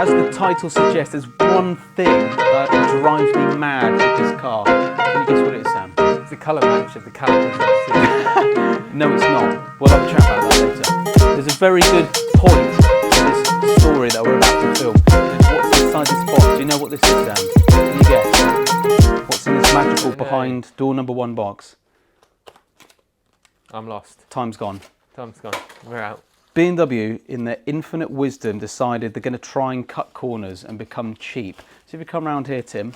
As the title suggests, there's one thing that drives me mad with this car. Can you guess what it is, Sam? It's the colour match of the calipers. No, it's not. We'll have a chat about that later. There's a very good point to this story that we're about to film. What's inside this box? Do you know what this is, Sam? Can you guess? What's in this magical behind door number 1 box? I'm lost. Time's gone. Time's gone. We're out. BMW, in their infinite wisdom, decided they're going to try and cut corners and become cheap. So if you come around here, Tim,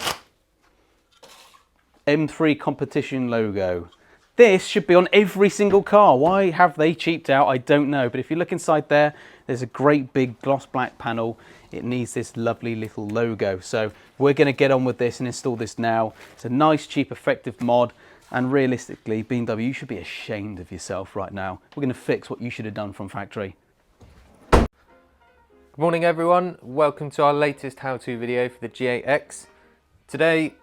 M3 competition logo. This should be on every single car. Why have they cheaped out? I don't know. But if you look inside there, there's a great big gloss black panel. It needs this lovely little logo. So we're going to get on with this and install this now. It's a nice, cheap, effective mod. And realistically, BMW, you should be ashamed of yourself right now. We're going to fix what you should have done from factory. Good morning, everyone. Welcome to our latest how-to video for the G8X. Today,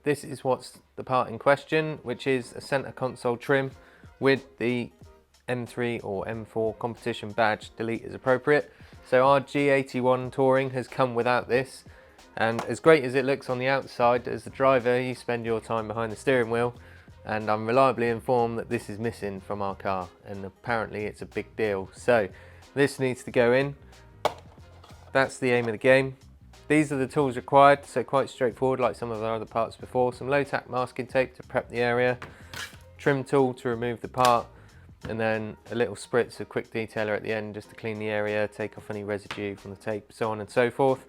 this is what's the part in question, which is a center console trim with the M3 or M4 competition badge. Delete is appropriate. So our G81 Touring has come without this. And as great as it looks on the outside, as the driver, you spend your time behind the steering wheel, and I'm reliably informed that this is missing from our car, and apparently it's a big deal. So this needs to go in. That's the aim of the game. These are the tools required, so quite straightforward like some of our other parts before. Some low-tack masking tape to prep the area, trim tool to remove the part, and then a little spritz of quick detailer at the end just to clean the area, take off any residue from the tape, so on and so forth.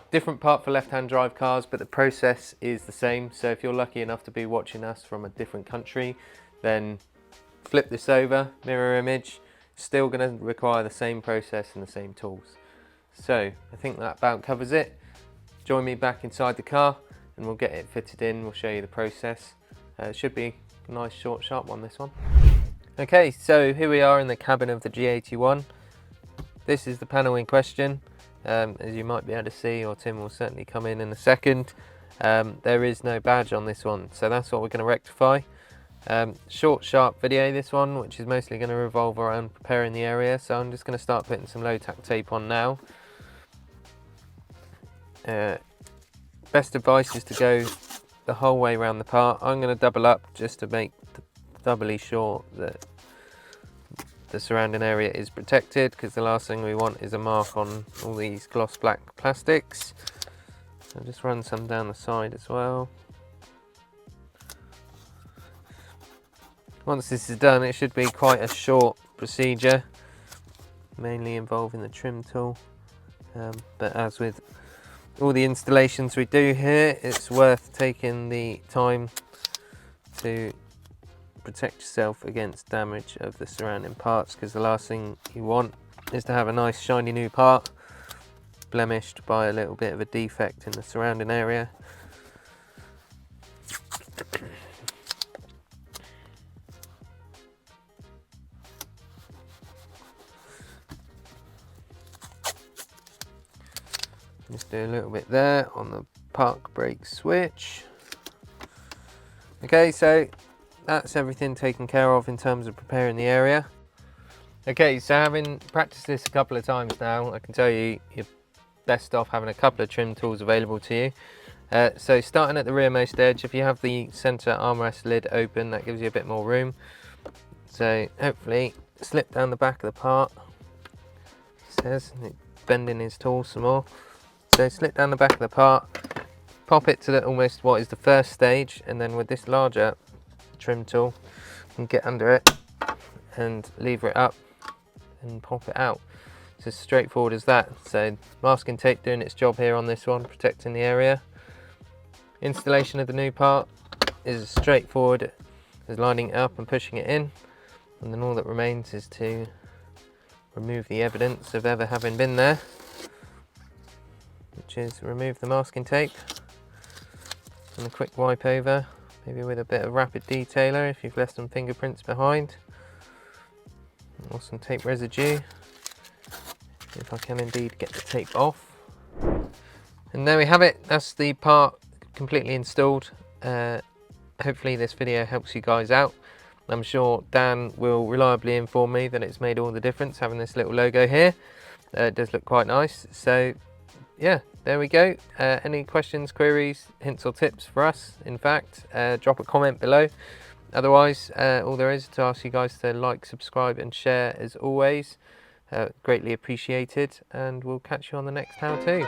Different part for left-hand drive cars, but the process is the same. So if you're lucky enough to be watching us from a different country, then flip this over, mirror image, still going to require the same process and the same tools. So I think that about covers it. Join me back inside the car and we'll get it fitted in. We'll show you the process. It should be a nice, short, sharp one, this one. Okay, so here we are in the cabin of the G81. This is the panel in question. As you might be able to see, or Tim will certainly come in a second, there is no badge on this one, so that's what we're going to rectify. Short, sharp video, this one, which is mostly going to revolve around preparing the area, so I'm just going to start putting some low-tack tape on now. Best advice is to go the whole way around the part. I'm going to double up just to make doubly sure that the surrounding area is protected, because the last thing we want is a mark on all these gloss black plastics. So just run some down the side as well. Once this is done, it should be quite a short procedure, mainly involving the trim tool. But as with all the installations we do here, it's worth taking the time to protect yourself against damage of the surrounding parts, because the last thing you want is to have a nice shiny new part blemished by a little bit of a defect in the surrounding area. Just do a little bit there on the park brake switch. Okay, so that's everything taken care of in terms of preparing the area. Okay, so having practiced this a couple of times now, I can tell you you're best off having a couple of trim tools available to you. So starting at the rearmost edge, if you have the center armrest lid open, that gives you a bit more room. So hopefully slip down the back of the part. It says, bending his tool some more. So slip down the back of the part, pop it to almost what is the first stage, and then with this larger trim tool, you can get under it and lever it up and pop it out. It's as straightforward as that. So masking tape doing its job here on this one, protecting the area. Installation of the new part is as straightforward as lining it up and pushing it in, and then all that remains is to remove the evidence of ever having been there, which is remove the masking tape and a quick wipe over, maybe with a bit of rapid detailer if you've left some fingerprints behind, or some tape residue, if I can indeed get the tape off. And there we have it, that's the part completely installed. Hopefully this video helps you guys out. I'm sure Dan will reliably inform me that it's made all the difference having this little logo here. It does look quite nice. So yeah, there we go. Any questions, queries, hints or tips for us, in fact, drop a comment below. Otherwise, all there is to ask you guys to like, subscribe and share as always. Greatly appreciated, and we'll catch you on the next how-to.